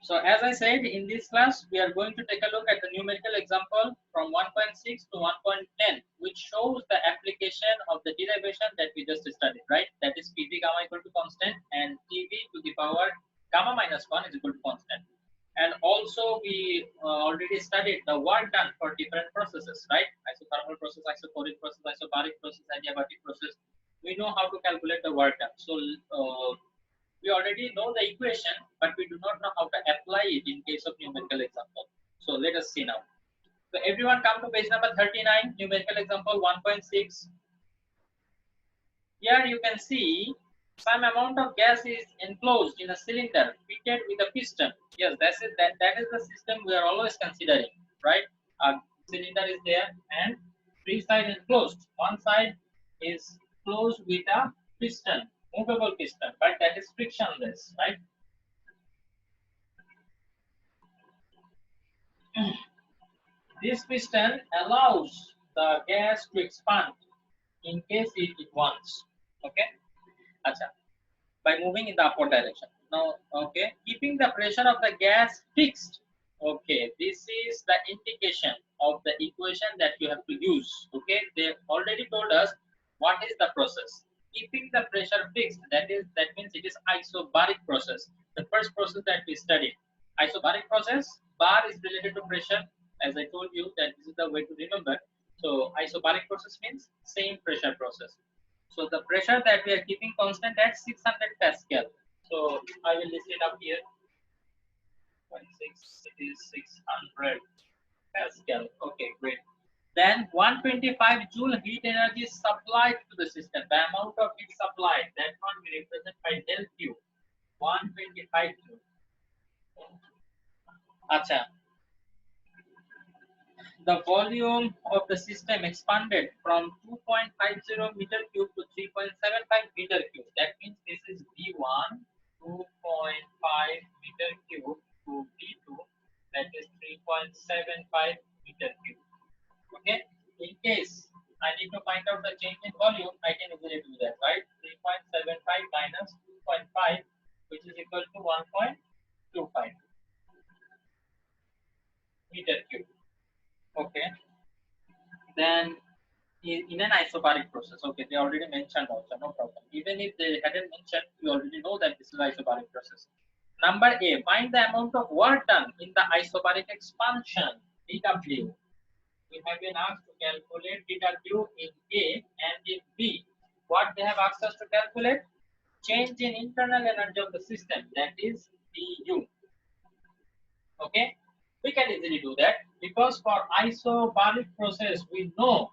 So as I said, in this class, we are going to take a look at the numerical example from 1.6 to 1.10, which shows the application of the derivation that we just studied, right? That is PV gamma equal to constant and PV to the power gamma minus 1 is equal to constant. And also we already studied the work done for different processes, right? Isothermal process, isochoric process, isobaric process, adiabatic process. We know how to calculate the work done. So we already know the equation, but we do not know how to apply it in case of numerical example. So let us see now. So everyone come to page number 39, numerical example 1.6. Here you can see some amount of gas is enclosed in a cylinder fitted with a piston. Yes, that is the system we are always considering, right? A cylinder is there and three sides enclosed. One side is closed with a piston, movable piston, but that is frictionless, right? This piston allows the gas to expand in case it wants. Okay. Acha. By moving in the upward direction. Now, okay, keeping the pressure of the gas fixed. Okay, this is the indication of the equation that you have to use. Okay, they already told us what is the process. Keeping the pressure fixed, that means it is isobaric process. The first process that we studied. Isobaric process, bar is related to pressure. As I told you that this is the way to remember. So isobaric process means same pressure process. So the pressure that we are keeping constant at 600 Pascal. So I will list it up here. 0.6, it is 600 Pascal. Okay, great. Then 125 joule heat energy is supplied to the system. The amount of heat supplied, that one we represent by del Q. 125 joule. Acha. The volume of the system expanded from 2.50 meter cube to 3.75 meter cube. That means this is V1, 2.5 meter cube to V2, that is 3.75 meter cube. Okay. In case I need to find out the change in volume, I can easily do that, right? 3.75 minus 2.5, which is equal to 1.25 meter cube. Okay. Then in an isobaric process, okay, they already mentioned also, no problem. Even if they hadn't mentioned, you already know that this is isobaric process. Number A, find the amount of work done in the isobaric expansion, dW. We have been asked to calculate dW in A and in B. What they have asked us to calculate? Change in internal energy of the system, that is du. Okay, we can easily do that because for isobaric process we know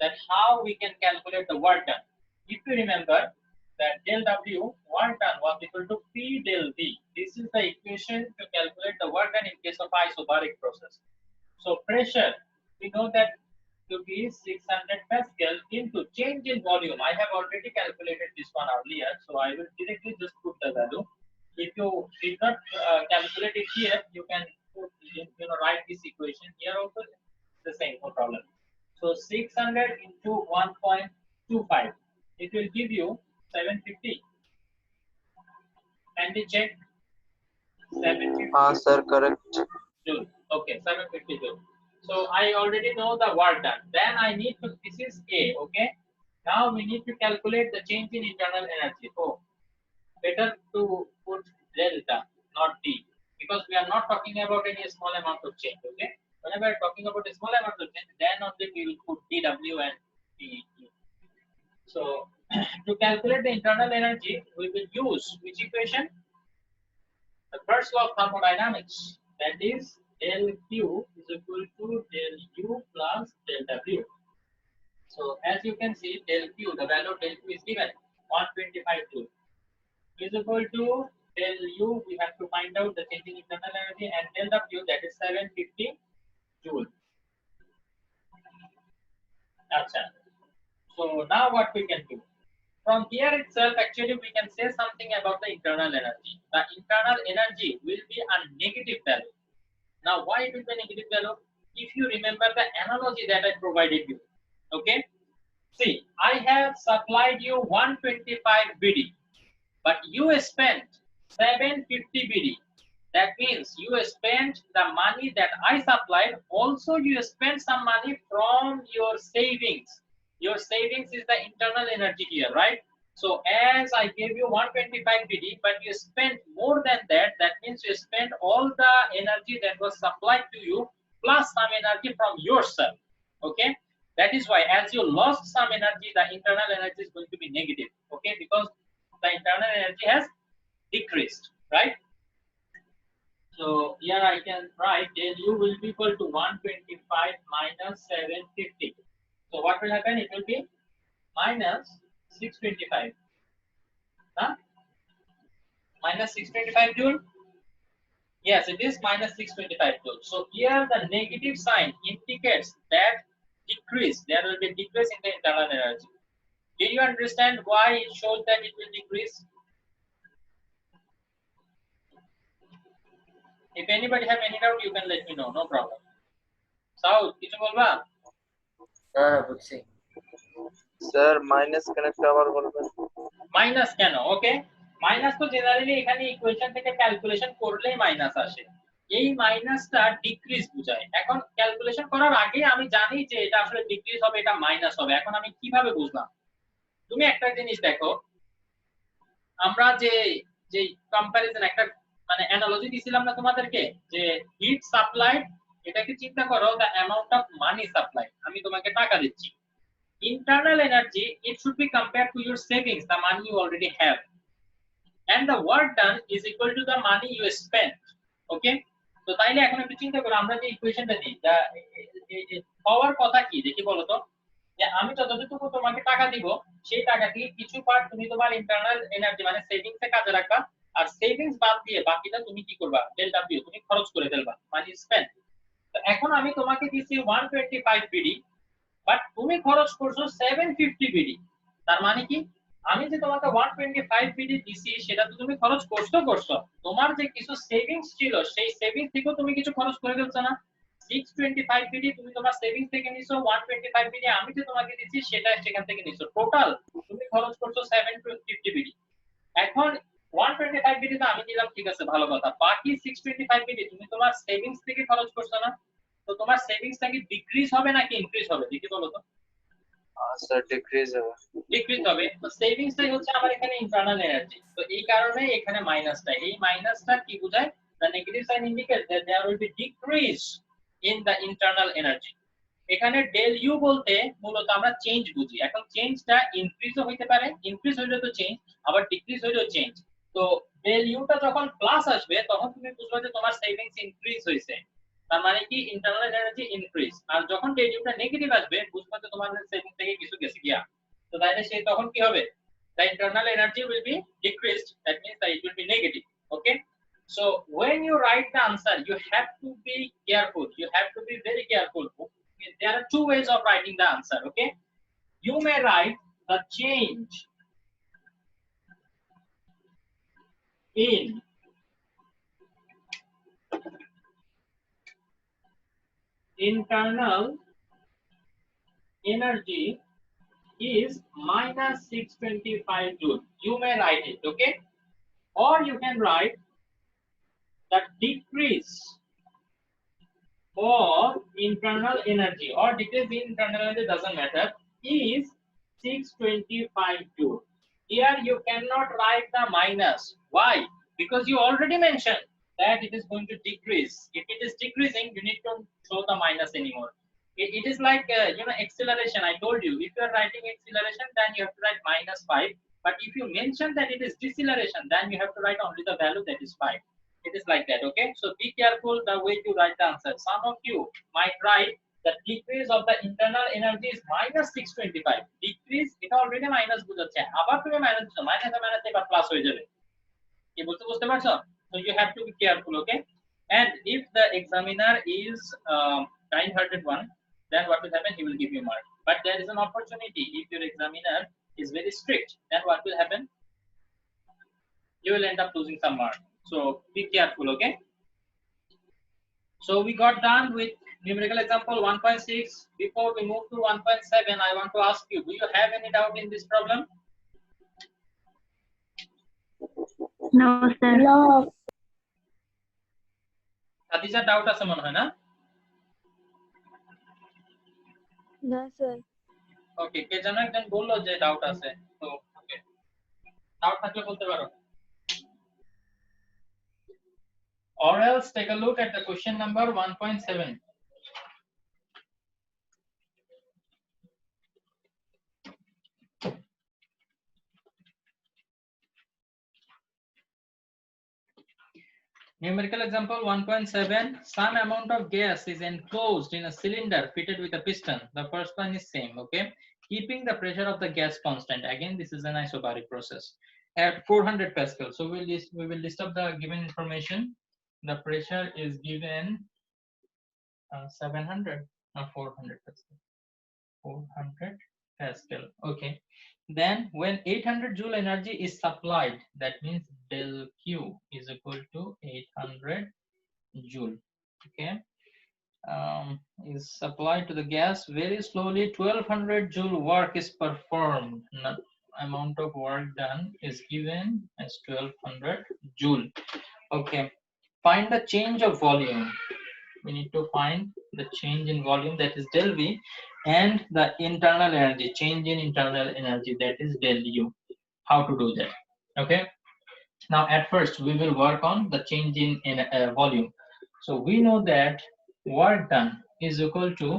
that how we can calculate the work done. If you remember that del W work done was equal to P del V. This is the equation to calculate the work done in case of isobaric process. So pressure, we know that to be 600 Pascal into change in volume. I have already calculated this one earlier, so I will directly just put the value. If you did not calculate it here, you can put, write this equation here also. The same, no problem. So 600 into 1.25, it will give you 750. And we check 750. Sir, correct. Joule. Okay, 750 joule. So I already know the work done. Then I need to, this is A, okay? Now we need to calculate the change in internal energy. Oh, better to put delta, not D, because we are not talking about any small amount of change, okay? Whenever we are talking about a small amount of change, then only we will put dW and dE. So to calculate the internal energy, we will use which equation? The first law of thermodynamics, that is del Q is equal to del U plus del W. So as you can see, del Q, the value of del Q is given 125 joule is equal to del U. We have to find out the change in internal energy, and del W, that is 750 joule. Achha. So now what we can do? From here itself, actually, we can say something about the internal energy. The internal energy will be a negative value. Now, why it will be a negative value? If you remember the analogy that I provided you, okay? See, I have supplied you 125 BD, but you spent 750 BD. That means you spent the money that I supplied. Also, you spent some money from your savings. Your savings is the internal energy here, right? So as I gave you 125 BD, but you spent more than that. That means you spent all the energy that was supplied to you plus some energy from yourself. Okay, that is why as you lost some energy, the internal energy is going to be negative. Okay, because the internal energy has decreased, right? So here I can write del U will be equal to 125 minus 750. So what will happen? It will be minus 625. Huh? Minus 625 joule. Yes, it is minus 625 joule. So here the negative sign indicates that decrease. There will be decrease in the internal energy. Do you understand why it shows that it will decrease? If anybody have any doubt, you can let me know. No problem. Saud, কিছু বলবা? হ্যাঁ বুঝছি sir minus কেন আবার বলবেন minus কেন? ওকে, minus তো generally এখানে ইকুয়েশন থেকে ক্যালকুলেশন করলেই মাইনাস আসে। এই মাইনাসটা ডিক্রিজ বোঝায়। এখন ক্যালকুলেশন করার আগে আমি জানি যে এটা আসলে ডিক্রিজ হবে, এটা মাইনাস হবে। এখন আমি কিভাবে বুঝলাম? তুমি একটা জিনিস দেখো, আমরা যে যে কম্পারিজন একটা মানে অ্যানালজি দিছিলাম না তোমাদেরকে, যে হিট সাপ্লাইড, এটাকে চিন্তা করো the amount of money supply. আমি তোমাকে টাকা দিচ্ছি। Internal energy, it should be compared to your savings, the money you already have, and the work done is equal to the money you spent. Okay, তো তাইলে এখন একটু চিন্তা করো, আমরা যে ইকুয়েশনটা দিই, পাওয়ার কথা কি দেখি বলো তো, যে আমি যতটুকু তোমাকে টাকা দিব সেই টাকাটি কিছু পার্ট তুমি তোমার ইন্টারনাল এনার্জি মানে সেভিংসে কাজে রাখবা, আর সেভিংস বাদ দিয়ে বাকিটা তুমি কি করবা, ডেল্টা পিও তুমি খরচ করে ফেলবা, মানি স্পেন্ড। তো এখন আমি তোমাকে দিছি 125 বিডি, বাট তুমি খরচ করছো 750 বিডি। তার মানে কি, আমি যে তোমাকে 125 বিডি দিছি সেটা তো তুমি খরচ করছো, তোমার যে কিছু সেভিংস ছিল সেই সেভিংস থেকেও তুমি কিছু খরচ করে ফেলছো না। 625 বিডি তুমি তোমার সেভিংস থেকে নিছো, 125 বিডি আমি যে তোমাকে দিছি সেটা সেখান থেকে নিছো, টোটাল তুমি খরচ করছো 750 বিডি। এখন 125 বিডি তো আমি দিলাম, ঠিক আছে ভালো কথা, বাকি 625 বিডি তুমি তোমার সেভিংস থেকে খরচ করছো না। তো তোমার সেভিংসটা কি ডিক্রিজ হবে নাকি ইনক্রিজ হবে দেখি বলো তো? স্যার ডিক্রিজ হবে। ডিক্রিজ হবে। তো সেভিংসটাই হচ্ছে আমার এখানে ইন্টারনাল এনার্জি। তো এই কারণে এখানে মাইনাসটা, এই মাইনাসটা কি বোঝায়? the negative sign indicates that there will be decrease in the internal energy. এখানে del u বলতে মূলত আমরা চেঞ্জ বুঝি। এখন চেঞ্জটা ইনক্রিজও হইতে পারে, ইনক্রিজ হইলে তো চেঞ্জ, আবার ডিক্রিজ হইলেও চেঞ্জ। তো del u টা যখন প্লাস আসবে তখন তুমি বুঝবে যে তোমার সেভিংস ইনক্রিজ হইছে, তার মানে কি ইন্টারনাল এনার্জি ইনক্রিজ। আর যখন del u টা নেগেটিভ আসবে বুঝবে যে তোমার সেভিংস থেকে কিছু গেছে গিয়া। তো তাইলে সেই তখন কি হবে? The internal energy will be decreased, that means that it will be negative. Okay, so when you write the answer you have to be careful, you have to be very careful. There are two ways of writing the answer. Okay, you may write the change in internal energy is minus 625 joule. You may write it. Okay, or you can write the decrease or internal energy, or decrease in internal energy, doesn't matter, is 625 joule. Here you cannot write the minus. Why? Because you already mentioned that it is going to decrease. If it is decreasing, you need to show the minus anymore. It is like acceleration. I told you, if you are writing acceleration, then you have to write minus 5. But if you mention that it is deceleration, then you have to write only the value, that is 5. It is like that. Okay, so be careful the way to write the answer. Some of you might write the decrease of the internal energy is minus 625. Decrease, it already minus বুঝাচ্ছে, আবার তুমি minus দিছো, minus minus এবার plus হয়ে যাবে। কি বলতে বুঝতে পারছো? So you have to be careful. Okay, and if the examiner is kind-hearted one, then what will happen? He will give you mark. But there is an opportunity, if your examiner is very strict, then what will happen? You will end up losing some mark. So be careful. Okay, so we got done with numerical example 1.6. Before we move to 1.7, I want to ask you, do you have any doubt in this problem? No, sir. No. Khadija doubt আছে মনে হয় না? না sir. ওকে, কে যেন একজন বললো যে doubt আছে, তো ওকে, ডাউট থাকলে বলতে পারো। Or else take a look at the question number 1.7. Numerical example 1.7. Some amount of gas is enclosed in a cylinder fitted with a piston. The first one is same, okay? Keeping the pressure of the gas constant. Again, this is an isobaric process at 400 Pascal. So we will list up the given information. The pressure is given 700 or 400 Pascal. 400 Pascal. Okay. Then when 800 joule energy is supplied, that means del Q is equal to 800 joule. Okay. Is supplied to the gas very slowly. 1200 joule work is performed. Amount of work done is given as 1200 joule. Okay. Find the change of volume. We need to find the change in volume, that is del V, and the internal energy, change in internal energy, that is del U. How to do that? Okay. Now at first we will work on the change in volume. So we know that work done is equal to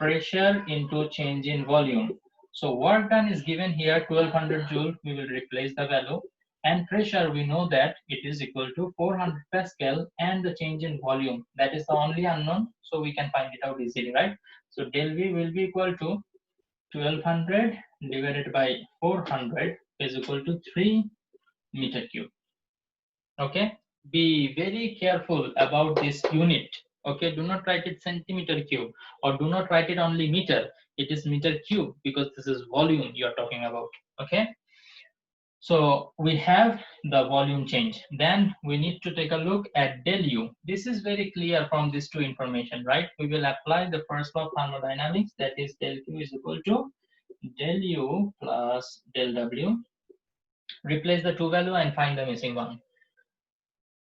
pressure into change in volume. So work done is given here 1200 joule. We will replace the value, and pressure we know that it is equal to 400 Pascal, and the change in volume, that is the only unknown, so we can find it out easily, right? So del V will be equal to 1200 divided by 400 is equal to 3 meter cube. Okay, be very careful about this unit. Okay, do not write it centimeter cube, or do not write it only meter. It is meter cube because this is volume you are talking about. Okay, so we have the volume change. Then we need to take a look at del U. This is very clear from these two information, right? We will apply the first law of thermodynamics, that is del Q is equal to del U plus del W. Replace the two value and find the missing one.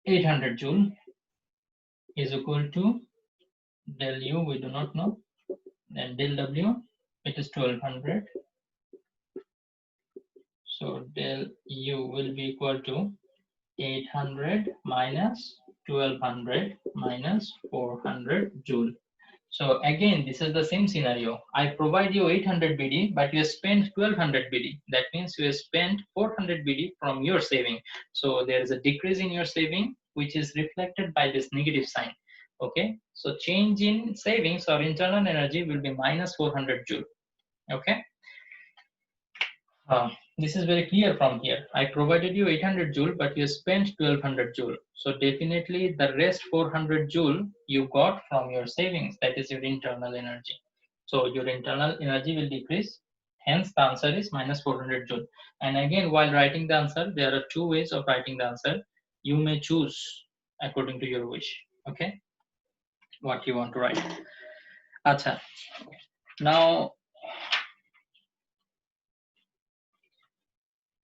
800 joule is equal to del U, we do not know, and del W, it is 1200. So del U will be equal to 800 minus 1200 minus 400 joule. So again, this is the same scenario. I provide you 800 BD, but you spend 1200 BD. That means you spend 400 BD from your saving. So there is a decrease in your saving, which is reflected by this negative sign. Okay, so change in savings or internal energy will be minus 400 joule. Okay, this is very clear from here. I provided you 800 joule, but you spent 1200 joule. So definitely the rest 400 joule you got from your savings, that is your internal energy. So your internal energy will decrease. Hence the answer is minus 400 joule. And again, while writing the answer, there are two ways of writing the answer. You may choose according to your wish. Okay, what you want to write. Acha. Now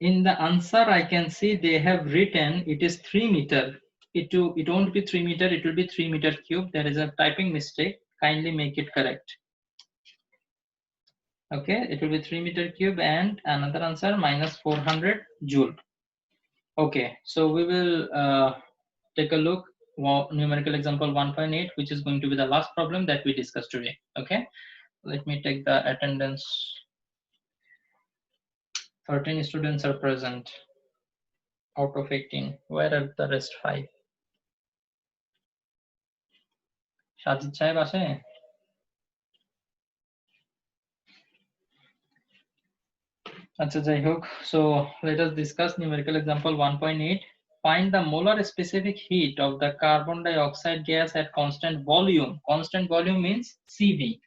in the answer I can see they have written it is 3 meter. It won't be 3 meter, it will be 3 meter cube. There is a typing mistake, kindly make it correct. Okay, it will be 3 meter cube, and another answer minus 400 joule. Okay, so we will take a look numerical example 1.8, which is going to be the last problem that we discussed today. Okay, let me take the attendance. 13 students are present out of 18. Where are the rest 5? Shajid Saib ashe? Acha jai hok. So let us discuss numerical example 1.8. Find the molar specific heat of the carbon dioxide gas at constant volume. Constant volume means CV.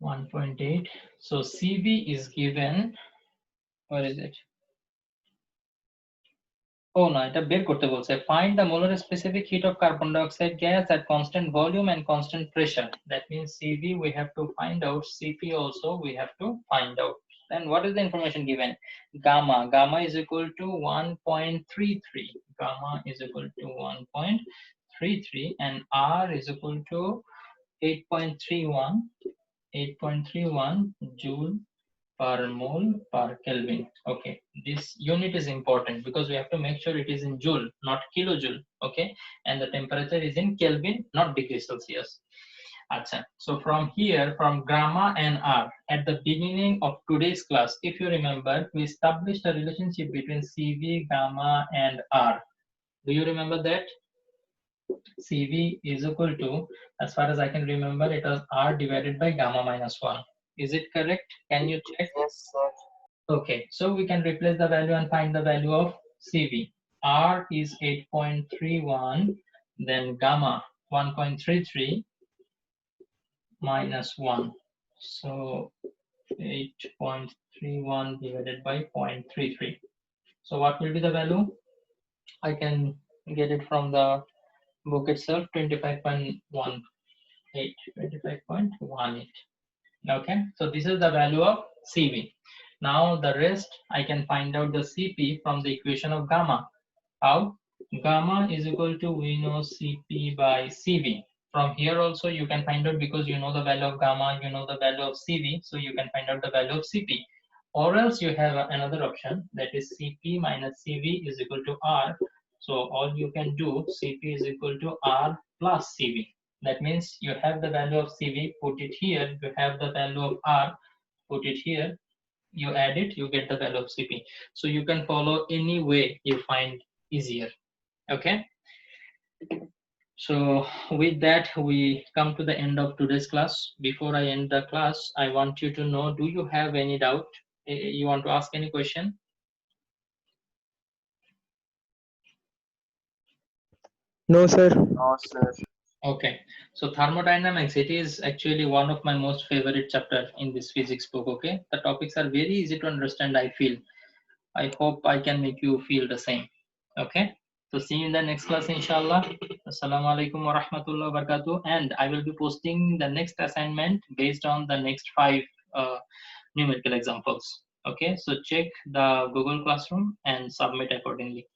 (1.8). So CV is given. Where is it? Oh no, এটা বের করতে বলছে। Find the molar specific heat of carbon dioxide gas at constant volume and constant pressure. That means CV we have to find out, CP also we have to find out. Then what is the information given? Gamma. Gamma is equal to 1.33. Gamma is equal to 1.33 and R is equal to 8.31. 8.31 joule per mole per Kelvin. Okay, this unit is important because we have to make sure it is in joule, not kilojoule. Okay, and the temperature is in Kelvin, not degrees Celsius. Acha. So from here, from gamma and R, at the beginning of today's class, if you remember, we established a relationship between CV, gamma, and R. Do you remember that? CV is equal to, as far as I can remember, it was R divided by gamma minus 1. Is it correct? Can you check? Yes, sir. Okay, so we can replace the value and find the value of CV. R is 8.31, then gamma 1.33 minus 1. So 8.31 divided by 0.33. So what will be the value? I can get it from the book itself, 25.18. 25.18. Okay, so this is the value of CV. Now the rest I can find out the CP from the equation of gamma. How? Gamma is equal to, we know CP by CV. From here also you can find out, because you know the value of gamma, you know the value of CV, so you can find out the value of CP. Or else you have another option, that is CP minus CV is equal to R. So all you can do, CP is equal to R plus CV. That means you have the value of CV, put it here, you have the value of R, put it here, you add it, you get the value of CP. So you can follow any way you find easier. Okay, so with that we come to the end of today's class. Before I end the class, I want you to know, do you have any doubt? You want to ask any question? No, sir. No, sir. Okay, so thermodynamics, it is actually one of my most favorite chapter in this physics book. Okay, the topics are very easy to understand, I feel. I hope I can make you feel the same. Okay, so see you in the next class, inshallah. Assalamu alaikum wa rahmatullahi wa barakatuh. And I will be posting the next assignment based on the next 5 numerical examples. Okay, so check the Google Classroom and submit accordingly.